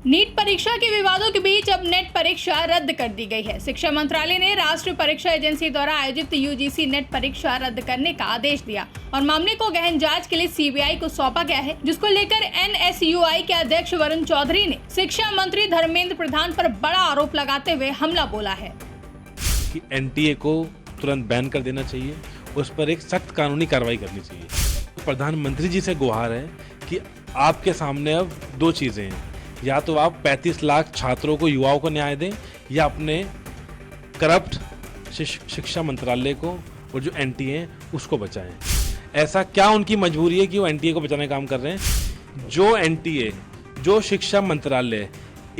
NEET परीक्षा के विवादों के बीच अब नेट परीक्षा रद्द कर दी गई है। शिक्षा मंत्रालय ने राष्ट्रीय परीक्षा एजेंसी द्वारा आयोजित यूजीसी नेट परीक्षा रद्द करने का आदेश दिया और मामले को गहन जांच के लिए सीबीआई को सौंपा गया है, जिसको लेकर एनएसयूआई के अध्यक्ष वरुण चौधरी ने शिक्षा मंत्री धर्मेंद्र प्रधान पर बड़ा आरोप लगाते हुए हमला बोला है कि एनटीए को तुरंत बैन कर देना चाहिए, उस पर एक सख्त कानूनी कार्रवाई करनी चाहिए। प्रधानमंत्री जी से गुहार है कि आपके सामने अब दो चीजें हैं, या तो आप 35 लाख छात्रों को, युवाओं को न्याय दें, या अपने करप्ट शिक्षा मंत्रालय को और जो एनटीए है उसको बचाएं। ऐसा क्या उनकी मजबूरी है कि वो एनटीए को बचाने का काम कर रहे हैं? जो एनटीए, जो शिक्षा मंत्रालय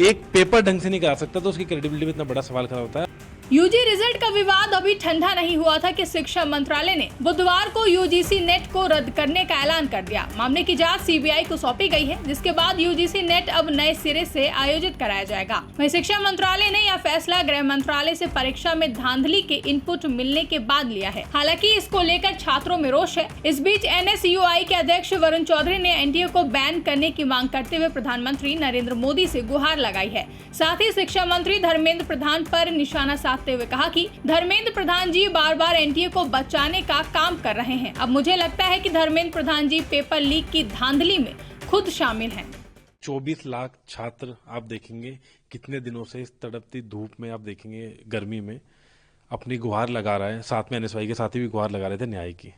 एक पेपर ढंग से नहीं करा सकता, तो उसकी क्रेडिबिलिटी में इतना बड़ा सवाल खड़ा होता है। यूजी रिजल्ट का विवाद अभी ठंडा नहीं हुआ था कि शिक्षा मंत्रालय ने बुधवार को यूजीसी नेट को रद्द करने का ऐलान कर दिया। मामले की जांच सीबीआई को सौंपी गई है, जिसके बाद यूजीसी नेट अब नए सिरे से आयोजित कराया जाएगा। वहीं शिक्षा मंत्रालय ने यह फैसला गृह मंत्रालय से परीक्षा में धांधली के इनपुट मिलने के बाद लिया है। हालांकि इसको लेकर छात्रों में रोष है। इस बीच एनएसयूआई के अध्यक्ष वरुण चौधरी ने एनटीए को बैन करने की मांग करते हुए प्रधानमंत्री नरेंद्र मोदी से गुहार लगाई है। साथ ही शिक्षा मंत्री धर्मेंद्र प्रधान पर निशाना साधते हुए कहा कि धर्मेंद्र प्रधान जी बार बार एनटीए को बचाने का काम कर रहे हैं। अब मुझे लगता है कि धर्मेंद्र प्रधान जी पेपर लीक की धांधली में खुद शामिल हैं। 24 लाख छात्र आप देखेंगे कितने दिनों से इस तड़पती धूप में, आप देखेंगे गर्मी में अपनी गुहार लगा रहा है। साथ में एनएसवाई के साथी भी गुहार लगा रहे थे न्याय की।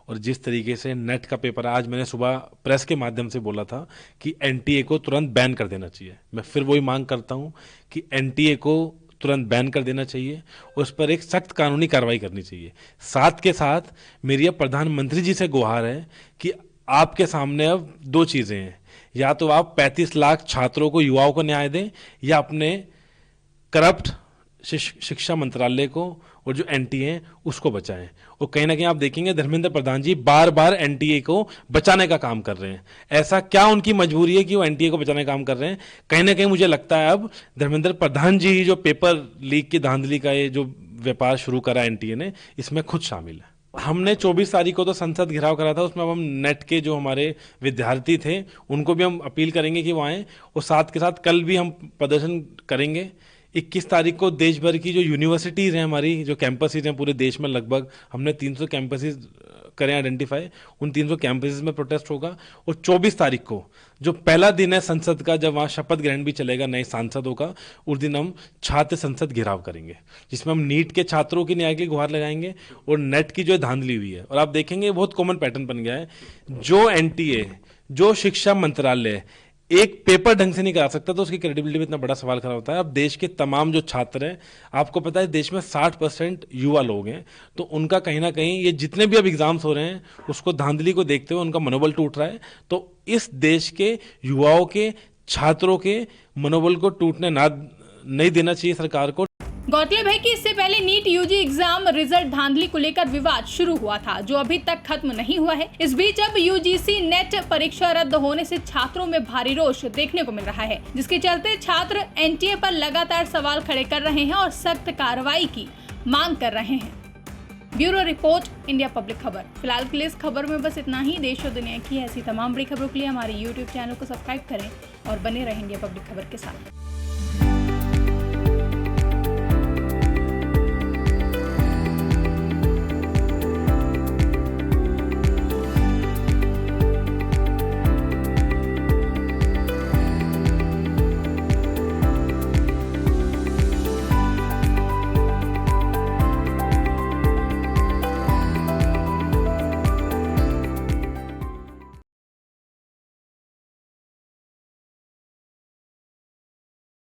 और जिस तरीके से नेट का पेपर, आज मैंने सुबह प्रेस के माध्यम से बोला था कि एनटीए को तुरंत बैन कर देना चाहिए। मैं फिर वही मांग करता हूं कि एनटीए को तुरंत बैन कर देना चाहिए, उस पर एक सख्त कानूनी कार्रवाई करनी चाहिए। साथ के साथ मेरी अब प्रधानमंत्री जी से गुहार है कि आपके सामने अब दो चीजें हैं, या तो आप 35 लाख छात्रों को, युवाओं को न्याय दें, या अपने करप्ट शिक्षा मंत्रालय को और जो एनटीए है उसको बचाएं। और कहीं ना कहीं आप देखेंगे धर्मेंद्र प्रधान जी बार बार एनटीए को बचाने का काम कर रहे हैं। ऐसा क्या उनकी मजबूरी है कि वो एनटीए को बचाने का काम कर रहे हैं? कहीं ना कहीं मुझे लगता है अब धर्मेंद्र प्रधान जी जो पेपर लीक की धांधली का ये जो व्यापार शुरू करा एनटीए ने, इसमें खुद शामिल है। हमने 24 तारीख को तो संसद घेराव करा था, उसमें अब हम नेट के जो हमारे विद्यार्थी थे उनको भी हम अपील करेंगे कि वो आएँ, और साथ के साथ कल भी हम प्रदर्शन करेंगे। 21 तारीख को देश भर की जो यूनिवर्सिटीज़ हैं, हमारी जो कैंपसेज हैं पूरे देश में, लगभग हमने 300 कैंपसेज करें आइडेंटिफाई, उन 300 कैंपसेज में प्रोटेस्ट होगा। और 24 तारीख को जो पहला दिन है संसद का, जब वहाँ शपथ ग्रहण भी चलेगा नए सांसदों का, उस दिन हम छात्र संसद घेराव करेंगे, जिसमें हम नीट के छात्रों की न्याय की गुहार लगाएंगे और नेट की जो धांधली हुई है। और आप देखेंगे बहुत कॉमन पैटर्न बन गया है। जो एनटीए, जो शिक्षा मंत्रालय एक पेपर ढंग से नहीं करा सकता, तो उसकी क्रेडिबिलिटी में इतना बड़ा सवाल खड़ा होता है। अब देश के तमाम जो छात्र हैं, आपको पता है देश में 60% युवा लोग हैं, तो उनका कहीं ना कहीं ये जितने भी अब एग्जाम्स हो रहे हैं उसको धांधली को देखते हुए उनका मनोबल टूट रहा है। तो इस देश के युवाओं के, छात्रों के मनोबल को टूटने नहीं देना चाहिए सरकार को। गौरतलब है कि इससे पहले नीट यूजी एग्जाम रिजल्ट धांधली को लेकर विवाद शुरू हुआ था, जो अभी तक खत्म नहीं हुआ है। इस बीच अब यूजीसी नेट परीक्षा रद्द होने से छात्रों में भारी रोष देखने को मिल रहा है, जिसके चलते छात्र एनटीए पर लगातार सवाल खड़े कर रहे हैं और सख्त कार्रवाई की मांग कर रहे हैं। ब्यूरो रिपोर्ट, इंडिया पब्लिक खबर। फिलहाल के लिए इस खबर में बस इतना ही। देश और दुनिया की ऐसी तमाम बड़ी खबरों के लिए हमारे YouTube चैनल को सब्सक्राइब करें और बने रहेंगे पब्लिक खबर के साथ।